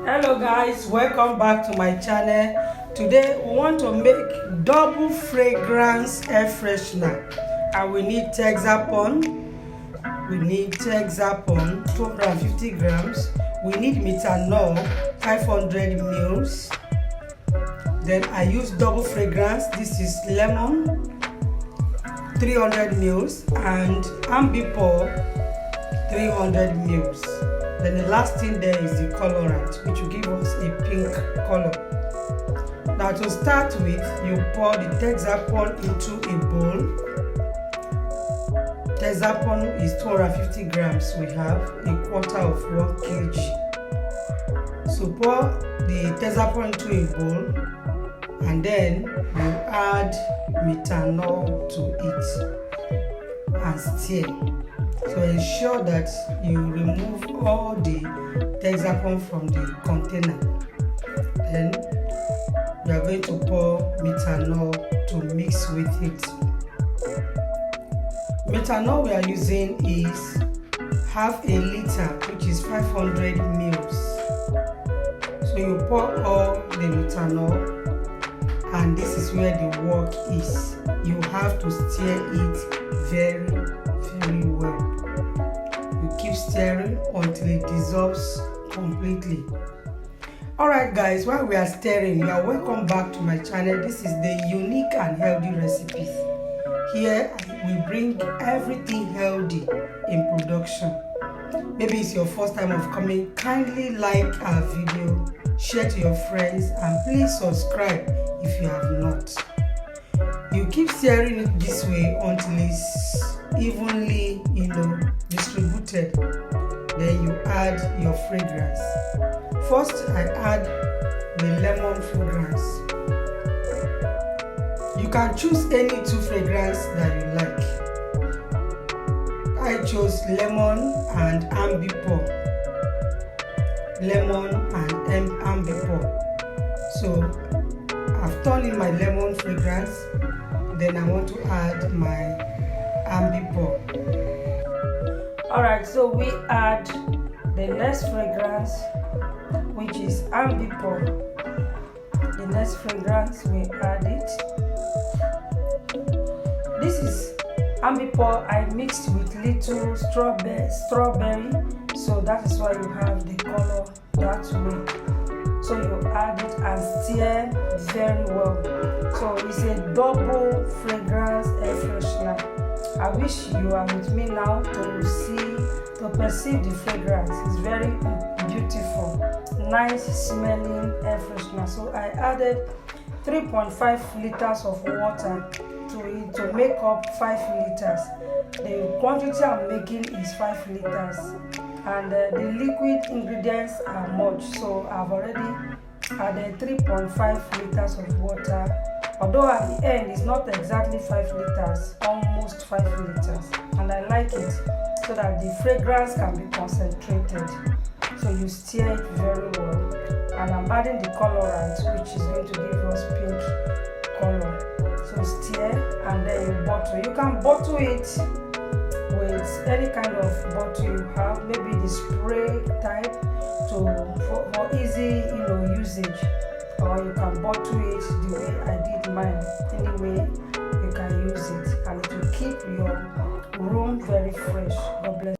Hello guys, welcome back to my channel. Today we want to make double fragrance air freshener, and we need Texapon. 250 grams. We need Methanol 500 mils. Then I use double fragrance. This is lemon 300 mils and Ambipour 300 mils. Then the last thing there is the colorant, which will give us a pink color. Now to start with, you pour the Texapon into a bowl. Texapon is 250 grams. We have a quarter of 1 kg. So pour the Texapon into a bowl, and then you add Methanol to it and stir. So ensure that you remove all the Texapon from the container. Then we are going to pour Methanol to mix with it. Methanol we are using is half a liter, which is 500 mils. So you pour all the Methanol, and this is where the work is. You have to stir it very well. You keep stirring until it dissolves completely. Alright guys, while we are stirring, you are welcome back to my channel. This is the unique and healthy recipes. Here we bring everything healthy in production. Maybe it's your first time of coming. Kindly like our video, share to your friends, and please subscribe if you have not. You keep stirring it this way until it's evenly distributed. Then you add your fragrance. First I add the lemon fragrance. You can choose any two fragrances that you like. I chose lemon and Ambipour. So I've turned in my lemon fragrance. Then I want to add my Ambipour. Alright, so we add the next fragrance, which is Ambipour. The next fragrance, we add it. This is Ambipour I mixed with little strawberry, so that is why you have the color that way. So you add it and stir very well. So it's a double fragrance air freshener. I wish you are with me now to perceive the fragrance. It's very beautiful, nice smelling air freshener. So I added 3.5 liters of water to it to make up 5 liters. The quantity I'm making is 5 liters, and the liquid ingredients are much, so I've already added 3.5 liters of water, although at the end it's not exactly 5 liters, almost 5 liters, and I like it so that the fragrance can be concentrated. So you stir it very well, and I'm adding the colorant, which is going to give us pink color. So stir, and then you bottle. You can bottle it with any kind of bottle you have, maybe the spray type for easy usage, or you can bottle it the way I did mine. Anyway, you can use it, and it will keep your room very fresh. God bless.